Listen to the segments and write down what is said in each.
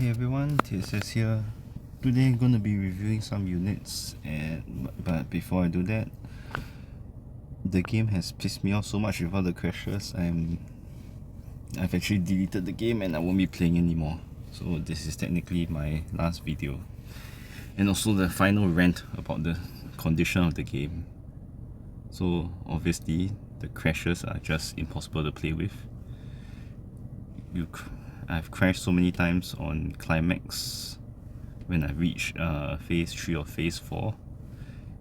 Hey everyone, TSS here. Today I'm going to be reviewing some units, but before I do that, the game has pissed me off so much with all the crashes. I've actually deleted the game and I won't be playing anymore. So this is technically my last video, and also the final rant about the condition of the game. So obviously the crashes are just impossible to play with. I've crashed so many times on Climax when I reach phase 3 or phase 4.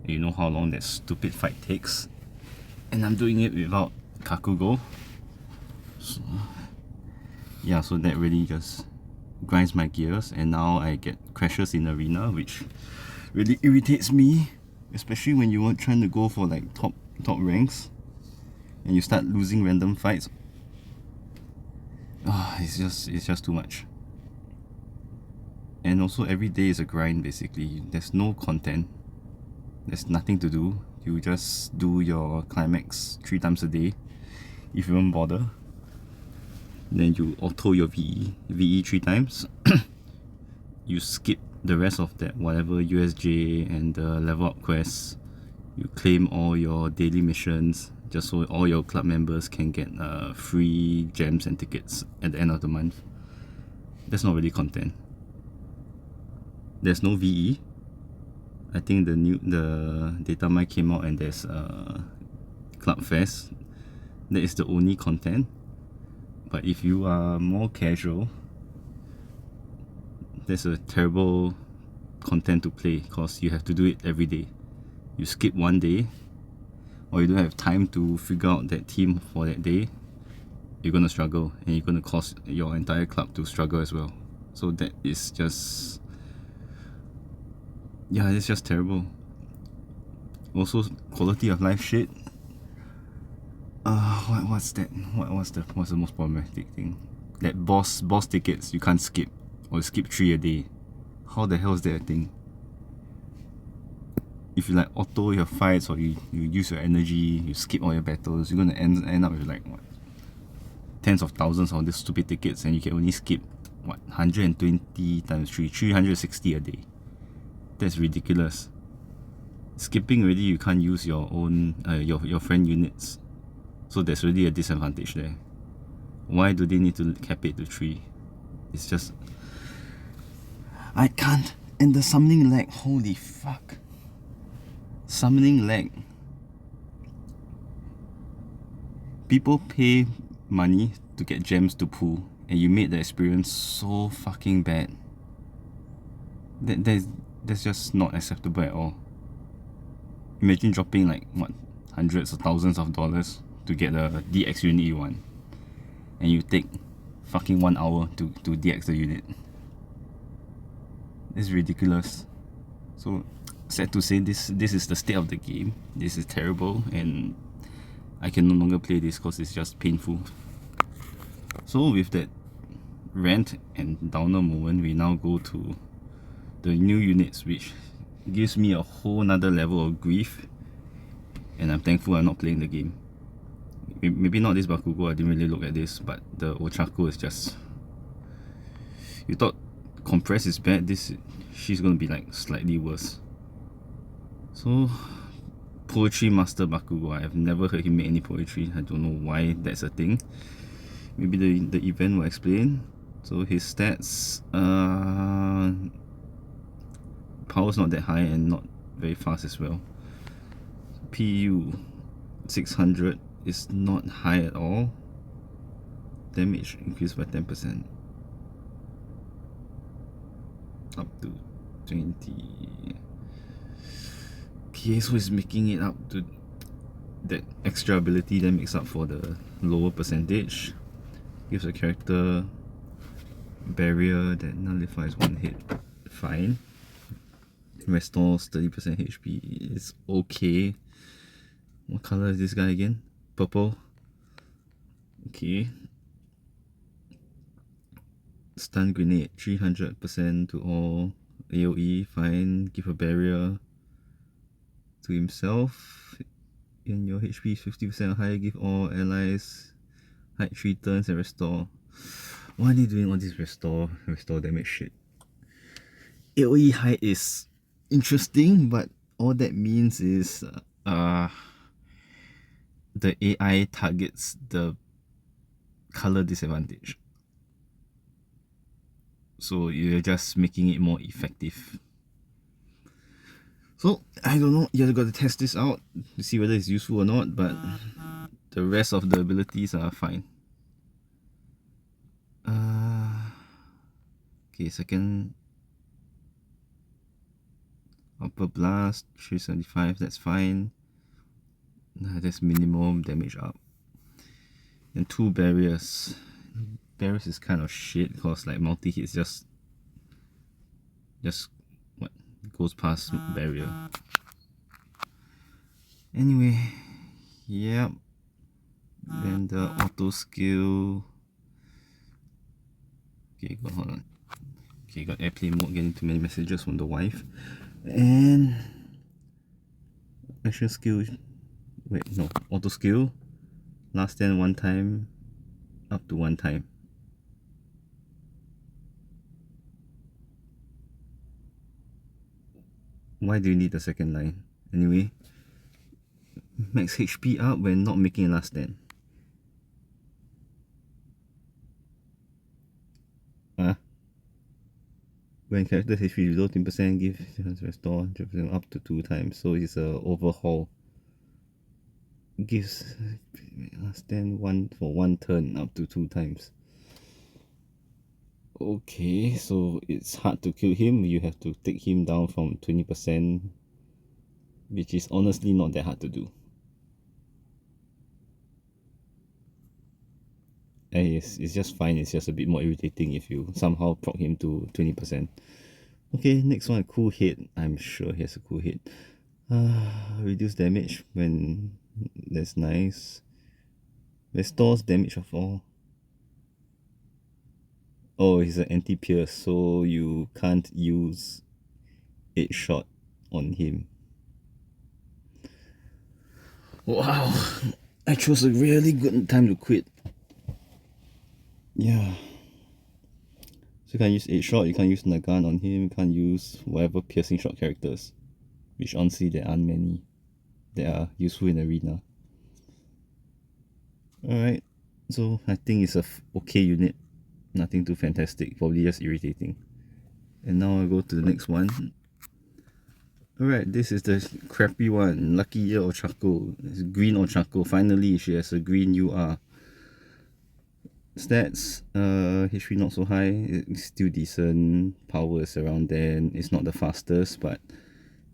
And you know how long that stupid fight takes, and I'm doing it without Kakugo. So that really just grinds my gears, and now I get crashes in arena, which really irritates me, especially when you are trying to go for like top ranks and you start losing random fights. It's just too much. And also every day is a grind basically. There's no content, there's nothing to do. You just do your Climax 3 times a day if you won't bother. Then you auto your VE 3 times. You skip the rest of that whatever USJ and the level up quests. You claim all your daily missions just so all your club members can get free gems and tickets at the end of the month. That's not really content. There's no VE. I think the data mine came out and there's Club Fest. That is the only content. But if you are more casual, there's a terrible content to play because you have to do it every day. You skip one day, or you don't have time to figure out that team for that day, you're gonna struggle, and you're gonna cause your entire club to struggle as well. So that is just, it's just terrible. Also, quality of life shit. What's that? What's the most problematic thing? That boss tickets you can't skip, or skip 3 a day. How the hell is that a thing? If you like auto your fights, or you use your energy, you skip all your battles, you're gonna end up with like what, tens of thousands of these stupid tickets, and you can only skip what, 120 times 3, 360 a day. That's ridiculous. Skipping already, you can't use your own your friend units, so there's really a disadvantage there. Why do they need to cap it to 3? It's just, I can't. And the summoning lag, holy fuck. Summoning lag. People pay money to get gems to pull, and you made the experience so fucking bad. That's just not acceptable at all. Imagine dropping like what, hundreds or thousands of dollars to get a DX unit you want, and you take fucking 1 hour to DX the unit. It's ridiculous. So sad to say, this is the state of the game. This is terrible, and I can no longer play this because it's just painful. So with that rant and downer moment, we now go to the new units, which gives me a whole nother level of grief, and I'm thankful I'm not playing the game. Maybe not this Bakugo, I didn't really look at this, but the Ochako is just... You thought Compress is bad, she's gonna be like slightly worse. So, Poetry Master Bakugo, I have never heard him make any poetry. I don't know why that's a thing. Maybe the event will explain. So his stats, power's not that high and not very fast as well. PU 600 is not high at all. Damage increased by 10%. Up to 20. Okay, so it's making it up to that extra ability that makes up for the lower percentage. Gives a character barrier that nullifies 1 hit. Fine. Restores 30% HP. It's okay. What color is this guy again? Purple. Okay. Stun grenade 300% to all AoE. Fine. Give a barrier to himself. And your HP is 50% higher. Give all allies height 3 turns and restore. Why are they doing all this restore damage shit? AoE height is interesting, but all that means is the AI targets the color disadvantage. So you're just making it more effective. So I don't know, you got to test this out to see whether it's useful or not, but the rest of the abilities are fine. Okay, second upper blast 375, that's fine. That's minimum damage up. And 2 barriers. Barriers is kind of shit because like multi hits just what goes past barrier. Anyway, yep. Then the auto skill. Okay, hold on. Okay, got airplane mode, getting too many messages from the wife. And action skill. Wait, no, auto skill. Last stand 1 time, up to 1 time. Why do you need the second line? Anyway, max HP up when not making a last stand. When character's HP below 10%, give restore 100% up to 2 times. So it's a overhaul. Gives last stand 1 for 1 turn up to 2 times. Okay, so it's hard to kill him. You have to take him down from 20%, which is honestly not that hard to do. It's just fine, it's just a bit more irritating if you somehow proc him to 20%. Okay, next one, cool hit. I'm sure he has a cool hit. Reduce damage when that's nice. Restores damage of all. Oh, he's an anti-pierce, so you can't use 8 shot on him. Wow, I chose a really good time to quit. Yeah. So you can't use 8 shot, you can't use Nagan on him, you can't use whatever piercing shot characters. Which honestly there aren't many that are useful in arena. Alright, so I think it's a okay unit. Nothing too fantastic, probably just irritating. And now I go to the next one. Alright, this is the crappy one. Lucky Year Ochako. It's green Ochako. Finally, she has a green UR. Stats, HP not so high, it's still decent. Power is around there. It's not the fastest, but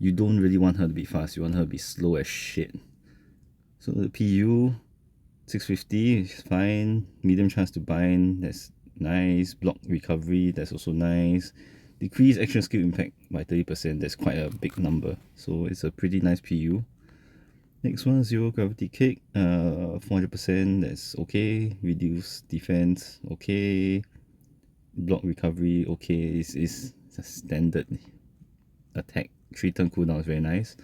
you don't really want her to be fast. You want her to be slow as shit. So the PU 650 is fine. Medium chance to bind, that's nice. Block recovery, that's also nice. Decrease action skill impact by 30%, that's quite a big number. So it's a pretty nice PU. Next one, zero gravity kick, 400%, that's okay. Reduce defense, okay. Block recovery, okay. It's a standard attack. 3 turn cooldown is very nice.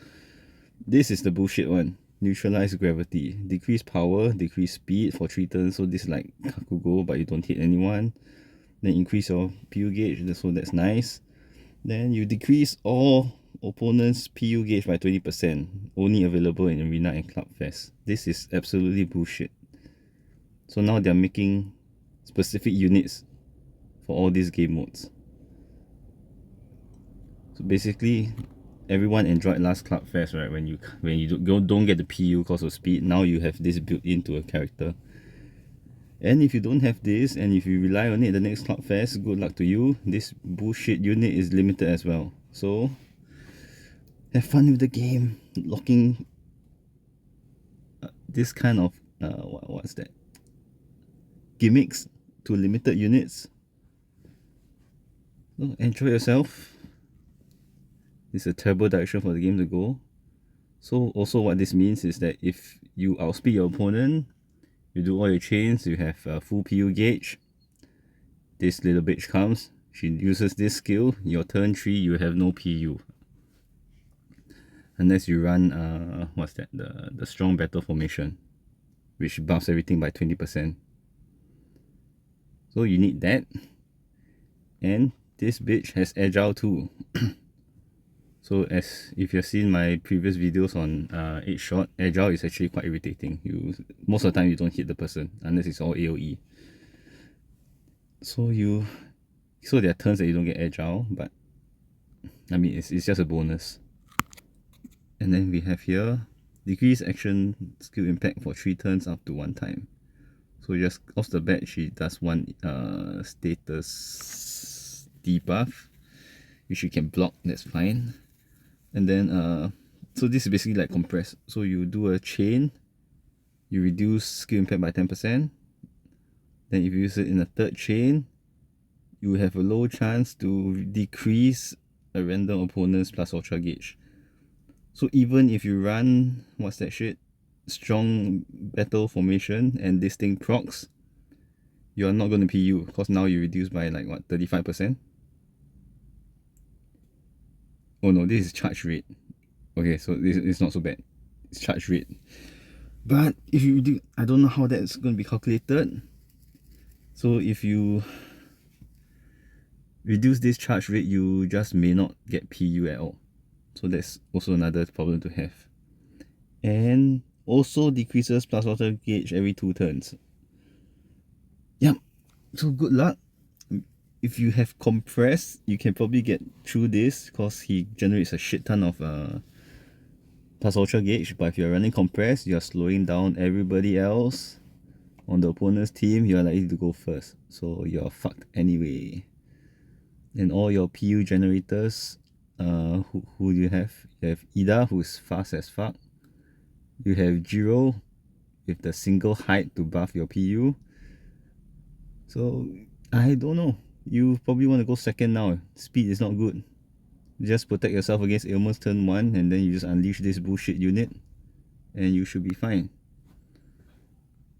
This is the bullshit one. Neutralize gravity. Decrease power, decrease speed for 3 turns. So this is like Kakugo, but you don't hit anyone. Then increase your PU gauge, so that's nice. Then you decrease all opponent's PU gauge by 20%. Only available in Arena and Club Fest. This is absolutely bullshit. So now they're making specific units for all these game modes. So basically, everyone enjoyed last Club Fest, right? When you don't get the PU because of speed, now you have this built into a character. And if you don't have this, and if you rely on it the next Club Fest, good luck to you. This bullshit unit is limited as well. So have fun with the game. Locking this kind of what's that? Gimmicks to limited units. So enjoy yourself. It's a terrible direction for the game to go. So also what this means is that if you outspeed your opponent, you do all your chains, you have a full PU gauge. This little bitch comes, she uses this skill, your turn 3 you have no PU. Unless you run what's that? The strong battle formation, which buffs everything by 20%. So you need that. And this bitch has agile too. So as if you've seen my previous videos on 8 shot, agile is actually quite irritating. Most of the time you don't hit the person unless it's all AoE. So there are turns that you don't get agile, but I mean it's just a bonus. And then we have here decrease action skill impact for 3 turns up to 1 time. So just off the bat she does one status debuff, which you can block, that's fine. And then so this is basically like compress. So you do a chain, you reduce skill impact by 10%. Then if you use it in a third chain, you have a low chance to decrease a random opponent's plus ultra gauge. So even if you run, what's that shit? Strong battle formation and this thing procs, you're not going to PU because now you reduce by like what, 35%? Oh no, this is charge rate. Okay, so this is not so bad. It's charge rate. But if you do, I don't know how that's going to be calculated. So if you reduce this charge rate, you just may not get PU at all. So that's also another problem to have. And also decreases plus ultra gauge every 2 turns. Yep, so good luck. If you have compress, you can probably get through this because he generates a shit ton of plus ultra gauge. But if you're running compress, you're slowing down everybody else on the opponent's team. You're likely to go first, so you're fucked anyway. And all your PU generators, who do you have? You have Ida, who's fast as fuck. You have Jiro with the single height to buff your PU. So I don't know, you probably want to go second now. Speed is not good. Just protect yourself against ailments turn 1 and then you just unleash this bullshit unit and you should be fine.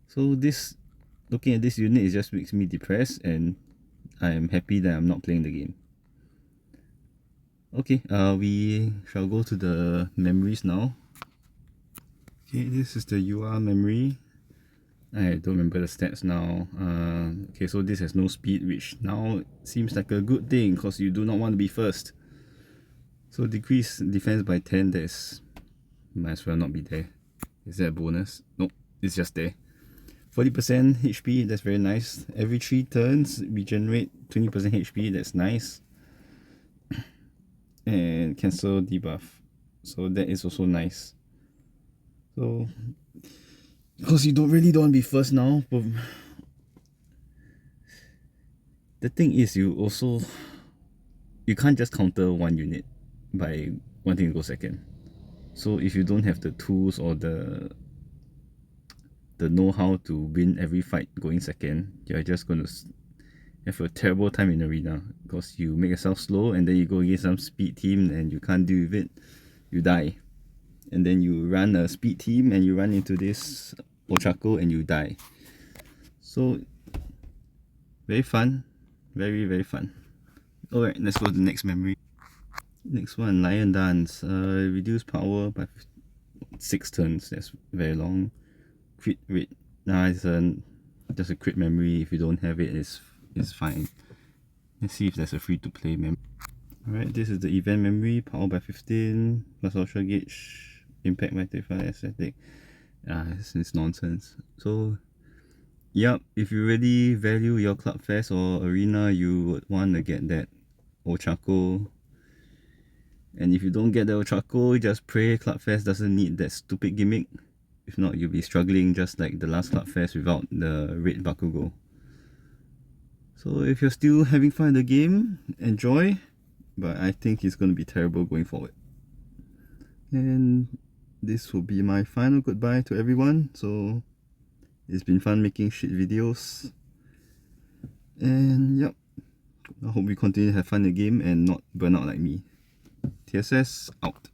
So looking at this unit, it just makes me depressed and I am happy that I'm not playing the game. Okay, we shall go to the memories now. Okay, this is the UR memory. I don't remember the stats now. Okay, so this has no speed, which now seems like a good thing because you do not want to be first. So decrease defense by 10, that's might as well not be there. Is that a bonus? Nope, it's just there. 40% HP, that's very nice. Every 3 turns, regenerate 20% HP, that's nice. And cancel debuff, so that is also nice. So because you really don't want to be first now, but the thing is you can't just counter one unit by wanting to go second. So if you don't have the tools or the know-how to win every fight going second, you're just going to have a terrible time in arena because you make yourself slow and then you go against some speed team and you can't deal with it, you die. And then you run a speed team and you run into this Ochako and you die. So very fun, very fun. Alright, let's go to the next memory. Next one, Lion Dance. Reduce power by 6 turns, that's very long. Crit rate, it's just a crit memory. If you don't have it, it's fine. Let's see if there's a free to play memory. Alright, this is the event memory. Power by 15, plus ultra gauge, impact by 35, aesthetic. It's nonsense. So yep, if you really value your club fest or arena, you would want to get that Ochako. And if you don't get the Ochako, just pray club fest doesn't need that stupid gimmick. If not, you'll be struggling just like the last club fest without the red Bakugo. So if you're still having fun in the game, enjoy, but I think it's going to be terrible going forward. And this will be my final goodbye to everyone. So it's been fun making shit videos, and yep, I hope we continue to have fun in the game and not burn out like me. TSS out.